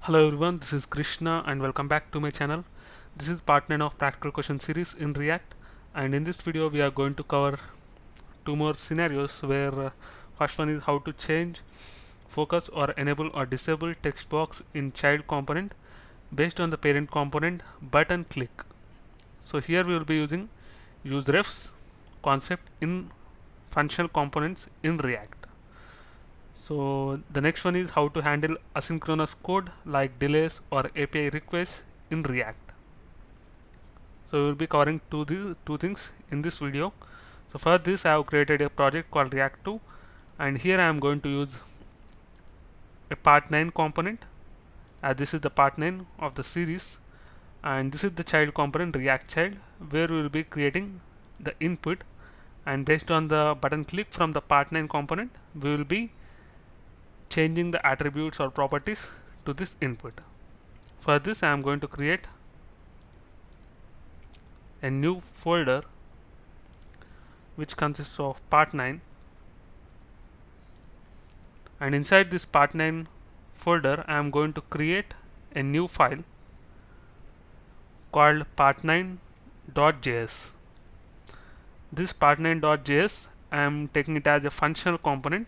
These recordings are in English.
Hello everyone, this is Krishna and welcome back to my channel. This is part 9 of practical question series in React, and in this video we are going to cover two more scenarios where first one is how to change, focus or enable or disable text box in child component based on the parent component button click. So here we will be using userefs concept in functional components in React. So the next one is how to handle asynchronous code like delays or API requests in React. So we will be covering two things in this video. So for this I have created a project called React 2, and here I am going to use a part 9 component, as this is the part 9 of the series, and this is the child component React child, where we will be creating the input, and based on the button click from the part 9 component we will be changing the attributes or properties to this input. For this I am going to create a new folder which consists of part 9, and inside this part 9 folder I am going to create a new file called part9.js. This part9.js I am taking it as a functional component.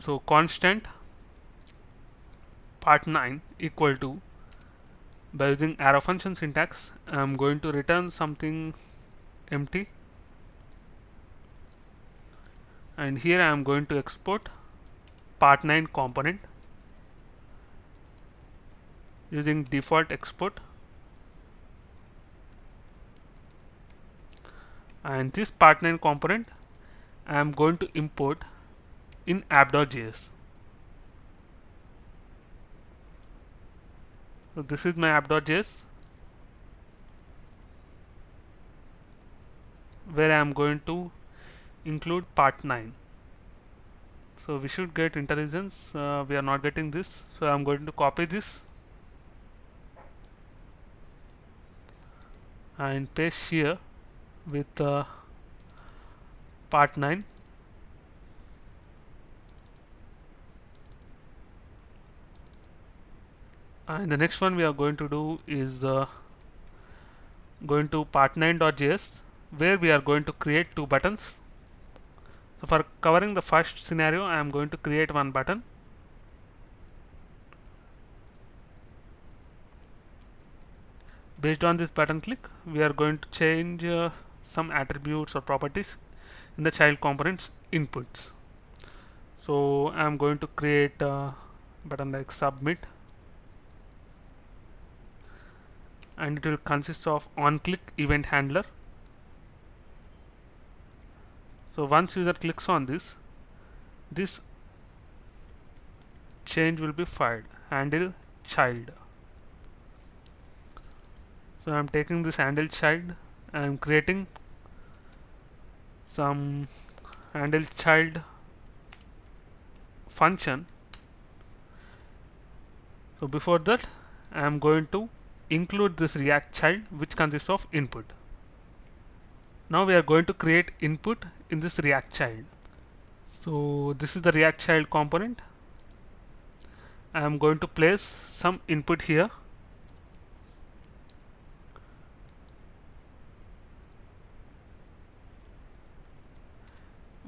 So constant part9 equal to, by using arrow function syntax, I am going to return something empty, and here I am going to export part9 component using default export, and this part9 component I am going to import in app.js. So this is my app.js, where I am going to include part 9. So we should get intelligence, we are not getting this, so I am going to copy this and paste here with part 9. And the next one we are going to do is going to part9.js, where we are going to create two buttons. So for covering the first scenario I am going to create one button. Based on this button click we are going to change some attributes or properties in the child components inputs. So I am going to create a button like submit, and it will consist of on click event handler. So once user clicks on this change will be fired, handle child. So I am taking this handle child, I am creating some handle child function. So before that I am going to include this React child, which consists of input. Now we are going to create input in this React child. So this is the React child component. I am going to place some input here.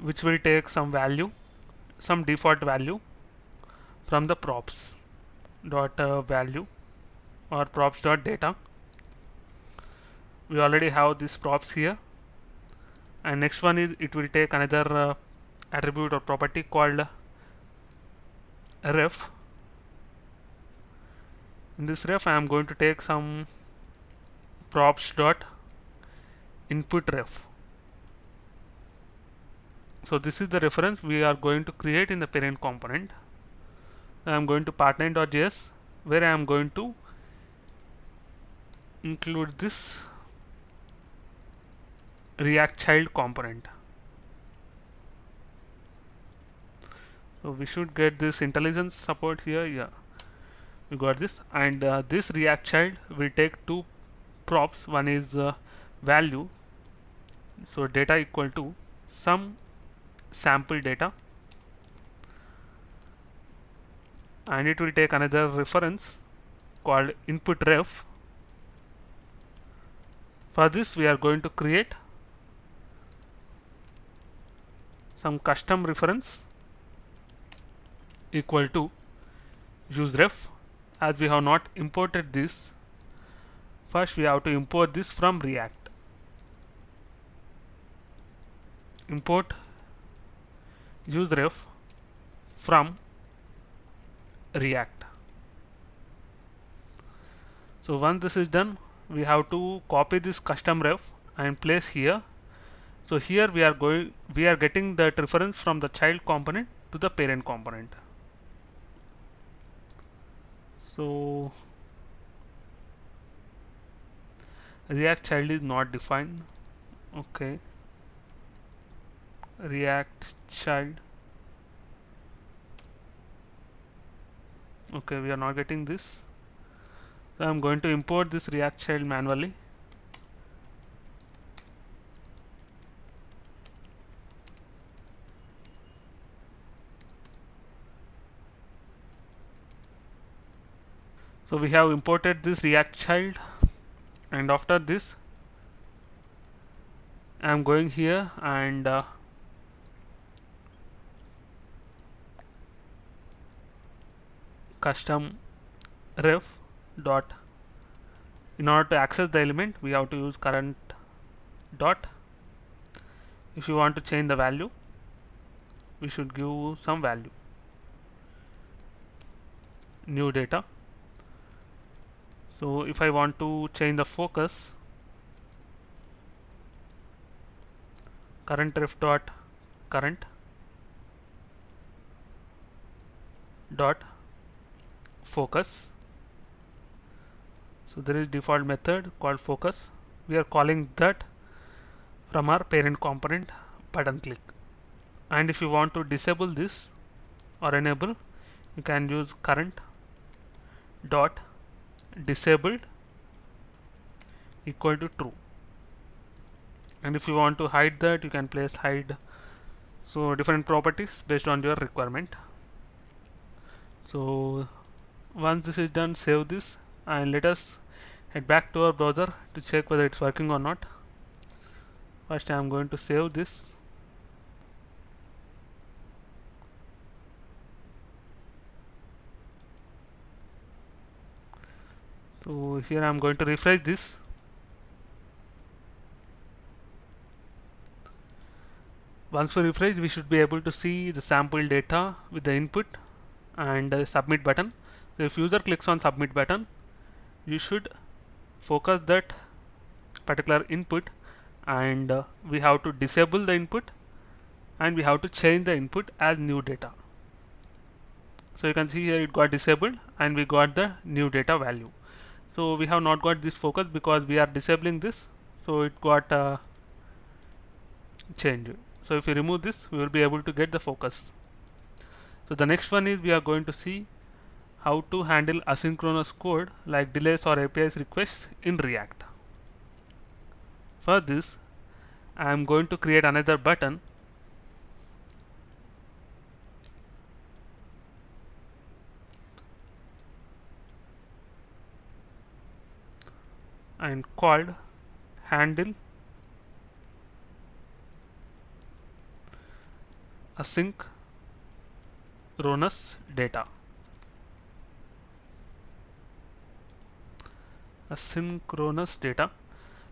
Which will take some value, some default value from the props dot value or props dot data. We already have these props here, and next one is it will take another attribute or property called ref. In this ref I am going to take some props dot input ref. So this is the reference we are going to create in the parent component. I am going to part9.js, where I am going to include this React child component. So we should get this intelligence support here. Yeah, we got this, and this React child will take two props. One is value, so data equal to some sample data, and it will take another reference called input ref. For this we are going to create some custom reference equal to useRef. As we have not imported this, first we have to import this from React. Import useRef from React. So once this is done, we have to copy this custom ref and place here. So here we are getting that reference from the child component to the parent component. So React child is not defined. Okay. React child. Okay, we are not getting this. So I'm going to import this React child manually. So we have imported this React child, and after this I'm going here and custom ref dot. In order to access the element, we have to use current dot. If you want to change the value, we should give some value. New data. So if I want to change the focus, current ref dot current dot focus. So there is default method called focus. We are calling that from our parent component button click. And if you want to disable this or enable, you can use current dot disabled equal to true. And if you want to hide that, you can place hide. So different properties based on your requirement. So once this is done, save this and let us head back to our browser to check whether it's working or not. First I am going to save this. So here I am going to refresh this. Once we refresh, we should be able to see the sample data with the input and submit button. So if user clicks on submit button, you should focus that particular input, and we have to disable the input and we have to change the input as new data. So you can see here it got disabled and we got the new data value. So we have not got this focus because we are disabling this, so it got changed. So if we remove this, we will be able to get the focus. So the next one is we are going to see how to handle asynchronous code like delays or APIs requests in React. For this, I am going to create another button and called handle asynchronous data. Asynchronous data.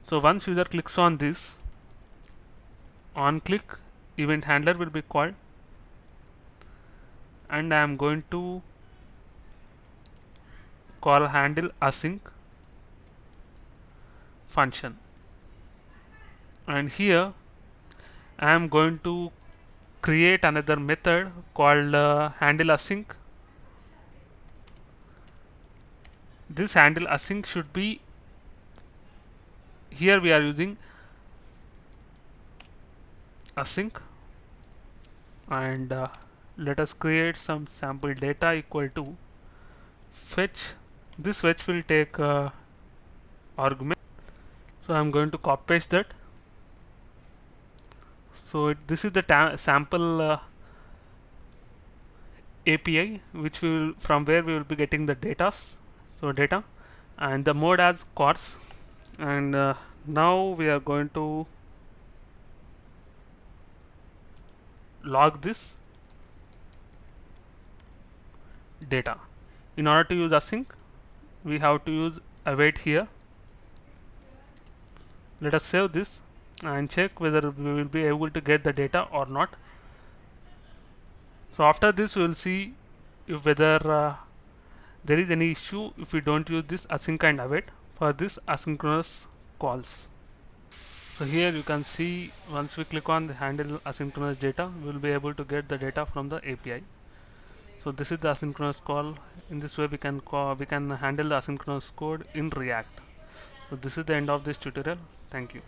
So once user clicks on this, on click event handler will be called, and I am going to call handle async function, and here I am going to create another method called handle async. This handle async should be, here we are using async, and let us create some sample data equal to fetch. This fetch will take argument. So I'm going to copy paste that. So this is the sample API, which will from where we will be getting the data. So data, and the mode as course. And now we are going to log this data. In order to use async, we have to use await here. Let us save this and check whether we will be able to get the data or not. So after this we will see if whether there is any issue if we don't use this async and await for this asynchronous calls. So here you can see once we click on the handle asynchronous data, we will be able to get the data from the API. So this is the asynchronous call. In this way we can handle the asynchronous code in React. So this is the end of this tutorial. Thank you.